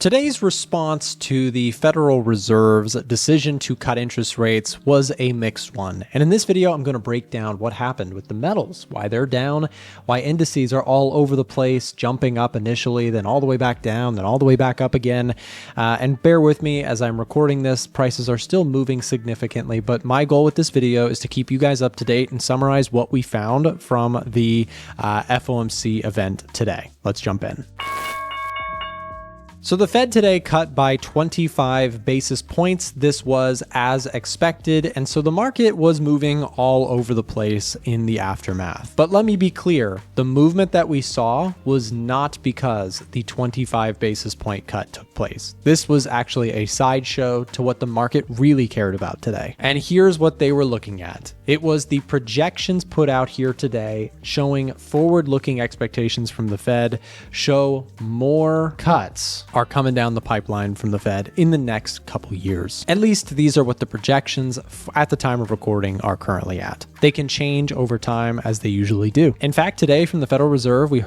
Today's response to the Federal Reserve's decision to cut interest rates was a mixed one. And in this video, I'm going to break down what happened with the metals, why they're down, why indices are all over the place, jumping up initially, then all the way back down, then all the way back up again. And bear with me as I'm recording this, prices are still moving significantly, but my goal with this video is to keep you guys up to date and summarize what we found from the FOMC event today. Let's jump in. So the Fed today cut by 25 basis points. This was as expected, and so the market was moving all over the place in the aftermath. But let me be clear, the movement that we saw was not because the 25 basis point cut took place. This was actually a sideshow to what the market really cared about today. And here's what they were looking at. It was the projections put out here today showing forward-looking expectations from the Fed show more cuts are coming down the pipeline from the Fed in the next couple years. At least these are what the projections at the time of recording are currently at. They can change over time as they usually do. In fact, today from the Federal Reserve, we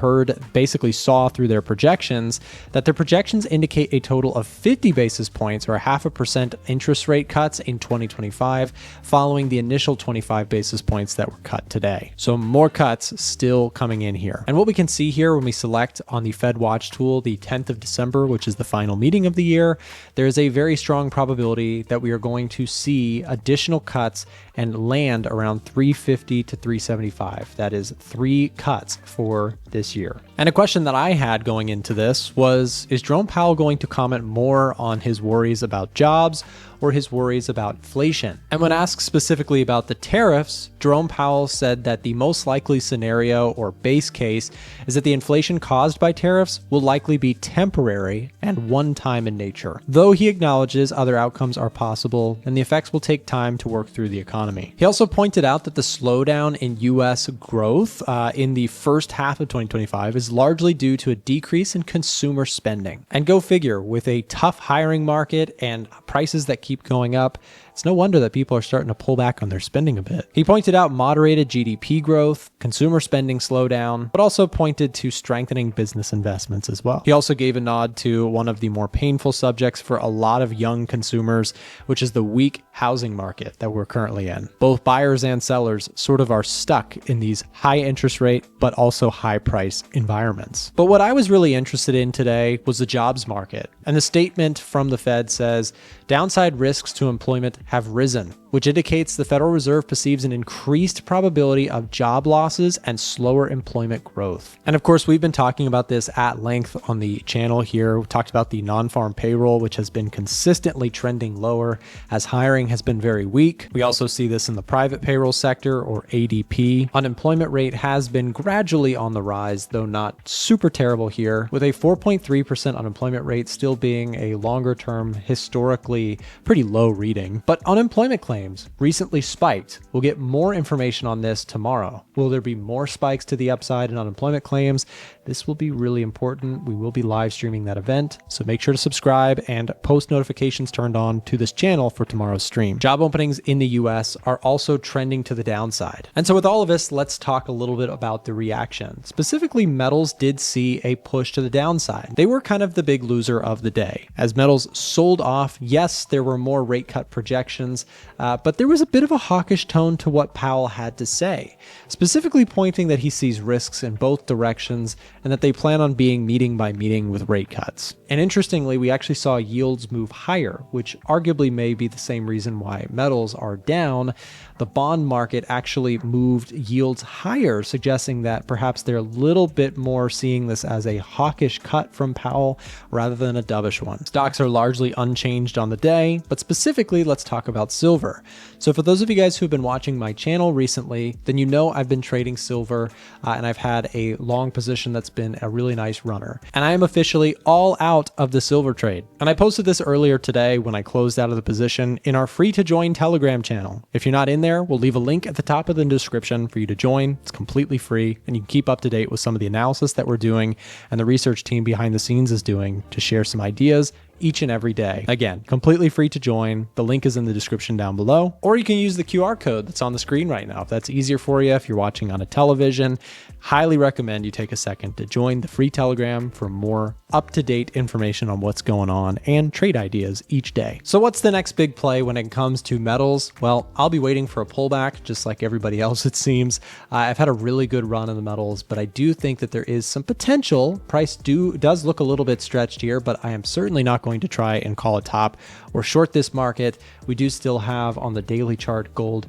basically saw through their projections that their projections indicate a total of 50 basis points or 0.5% interest rate cuts in 2025, following the initial 25 basis points that were cut today. So more cuts still coming in here. And what we can see here when we select on the Fed Watch tool, the 10th of December, which is the final meeting of the year, there is a very strong probability that we are going to see additional cuts and land around 350 to 375. That is 3 cuts for this year. And a question that I had going into this was, is Jerome Powell going to comment more on his worries about jobs or his worries about inflation? And when asked specifically about the tariffs, Jerome Powell said that the most likely scenario or base case is that the inflation caused by tariffs will likely be temporary and one-time in nature, though he acknowledges other outcomes are possible and the effects will take time to work through the economy. He also pointed out that the slowdown in U.S. growth in the first half of 2025 is largely due to a decrease in consumer spending. And go figure, with a tough hiring market and prices that keep going up, it's no wonder that people are starting to pull back on their spending a bit. He pointed out moderated GDP growth, consumer spending slowdown, but also pointed to strengthening business investments as well. He also gave a nod to one of the more painful subjects for a lot of young consumers, which is the weak housing market that we're currently in. Both buyers and sellers sort of are stuck in these high interest rate, but also high price environments. But what I was really interested in today was the jobs market. And the statement from the Fed says, downside risks to employment have risen, which indicates the Federal Reserve perceives an increased probability of job losses and slower employment growth. And of course, we've been talking about this at length on the channel here. We talked about the non-farm payroll, which has been consistently trending lower as hiring has been very weak. We also see this in the private payroll sector, or ADP. Unemployment rate has been gradually on the rise, though not super terrible here, with a 4.3% unemployment rate still being a longer-term, historically pretty low reading. But unemployment claims recently spiked. We'll get more information on this tomorrow. Will there be more spikes to the upside in unemployment claims? This will be really important. We will be live streaming that event, so make sure to subscribe and post notifications turned on to this channel for tomorrow's stream. Job openings in the US are also trending to the downside. And so with all of this, let's talk a little bit about the reaction. Specifically, metals did see a push to the downside. They were kind of the big loser of the day. As metals sold off, yes, there were more rate cut projections, but there was a bit of a hawkish tone to what Powell had to say, specifically pointing that he sees risks in both directions and that they plan on being meeting by meeting with rate cuts. And interestingly, we actually saw yields move higher, which arguably may be the same reason why metals are down. The bond market actually moved yields higher, suggesting that perhaps they're a little bit more seeing this as a hawkish cut from Powell rather than a dovish one. Stocks are largely unchanged on the day, but specifically, let's talk about silver. So for those of you guys who've been watching my channel recently, then you know I've been trading silver and I've had a long position that's been a really nice runner. And I am officially all out of the silver trade. And I posted this earlier today when I closed out of the position in our free to join Telegram channel. If you're not in there, we'll leave a link at the top of the description for you to join. It's completely free and you can keep up to date with some of the analysis that we're doing and the research team behind the scenes is doing to share some ideas each and every day. Again, completely free to join. The link is in the description down below, or you can use the QR code that's on the screen right now if that's easier for you. If you're watching on a television, highly recommend you take a second to join the free Telegram for more up-to-date information on what's going on and trade ideas each day. So what's the next big play when it comes to metals? Well, I'll be waiting for a pullback just like everybody else, it seems. I've had a really good run in the metals, but I do think that there is some potential. Price does look a little bit stretched here, but I am certainly not going to try and call a top or short this market. We do still have on the daily chart gold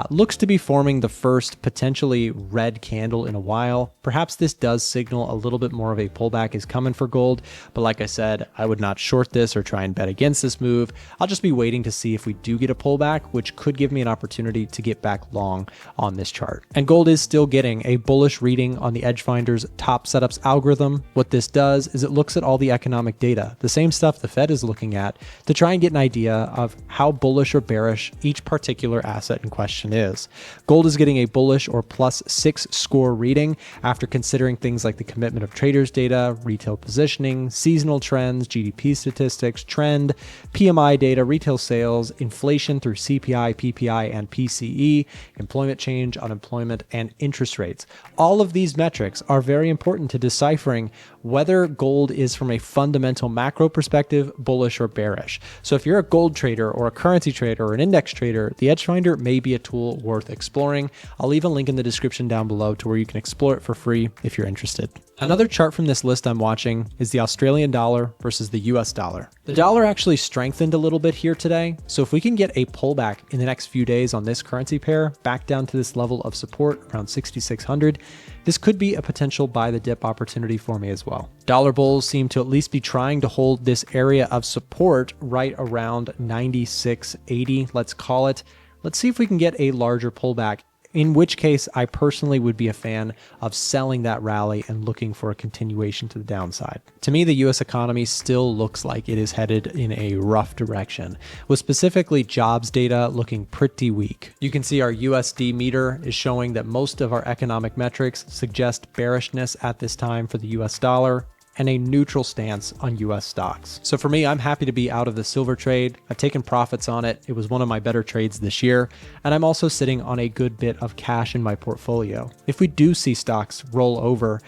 looks to be forming the first potentially red candle in a while. Perhaps this does signal a little bit more of a pullback is coming for gold, but like I said, I would not short this or try and bet against this move. I'll just be waiting to see if we do get a pullback, which could give me an opportunity to get back long on this chart. And gold is still getting a bullish reading on the Edgefinder's top setups algorithm. What this does is it looks at all the economic data, the same stuff the Fed is looking at, to try and get an idea of how bullish or bearish each particular asset in question is. Gold is getting a bullish or +6 score reading after considering things like the commitment of traders data, retail positioning, seasonal trends, GDP statistics, trend, PMI data, retail sales, inflation through CPI, PPI, and PCE, employment change, unemployment, and interest rates. All of these metrics are very important to deciphering whether gold is from a fundamental macro perspective, bullish or bearish. So if you're a gold trader or a currency trader or an index trader, the Edgefinder may be a tool worth exploring. I'll leave a link in the description down below to where you can explore it for free if you're interested. Another chart from this list I'm watching is the Australian dollar versus the US dollar. The dollar actually strengthened a little bit here today. So if we can get a pullback in the next few days on this currency pair back down to this level of support around 6,600, this could be a potential buy the dip opportunity for me as well. Dollar bulls seem to at least be trying to hold this area of support right around 96.80, let's call it. Let's see if we can get a larger pullback, in which case I personally would be a fan of selling that rally and looking for a continuation to the downside. To me, the US economy still looks like it is headed in a rough direction, with specifically jobs data looking pretty weak. You can see our USD meter is showing that most of our economic metrics suggest bearishness at this time for the US dollar, and a neutral stance on US stocks. So for me, I'm happy to be out of the silver trade. I've taken profits on it. It was one of my better trades this year. And I'm also sitting on a good bit of cash in my portfolio. If we do see stocks roll over,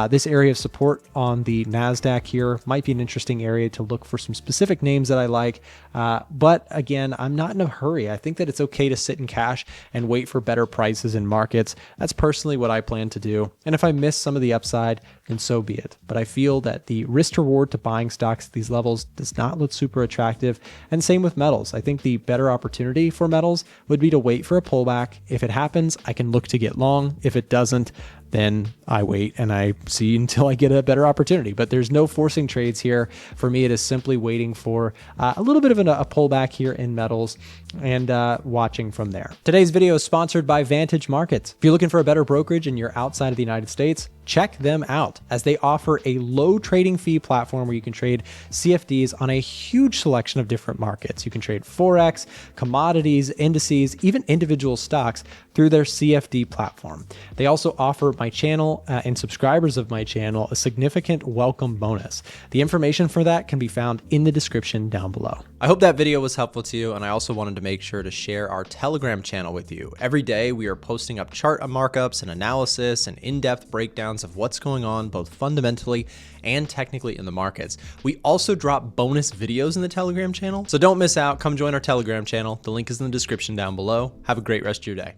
this area of support on the NASDAQ here might be an interesting area to look for some specific names that I like. But again, I'm not in a hurry. I think that it's okay to sit in cash and wait for better prices in markets. That's personally what I plan to do. And if I miss some of the upside, then so be it. But I feel that the risk reward to buying stocks at these levels does not look super attractive. And same with metals. I think the better opportunity for metals would be to wait for a pullback. If it happens, I can look to get long. If it doesn't, then I wait and I see until I get a better opportunity. But there's no forcing trades here. For me, it is simply waiting for a little bit of a pullback here in metals and watching from there. Today's video is sponsored by Vantage Markets. If you're looking for a better brokerage and you're outside of the United States, check them out, as they offer a low trading fee platform where you can trade CFDs on a huge selection of different markets. You can trade Forex, commodities, indices, even individual stocks through their CFD platform. They also offer my channel and subscribers of my channel a significant welcome bonus. The information for that can be found in the description down below. I hope that video was helpful to you, and I also wanted to make sure to share our Telegram channel with you. Every day we are posting up chart markups and analysis and in-depth breakdowns of what's going on both fundamentally and technically in the markets. We also drop bonus videos in the Telegram channel, so don't miss out. Come join our Telegram channel. The link is in the description down below. Have a great rest of your day.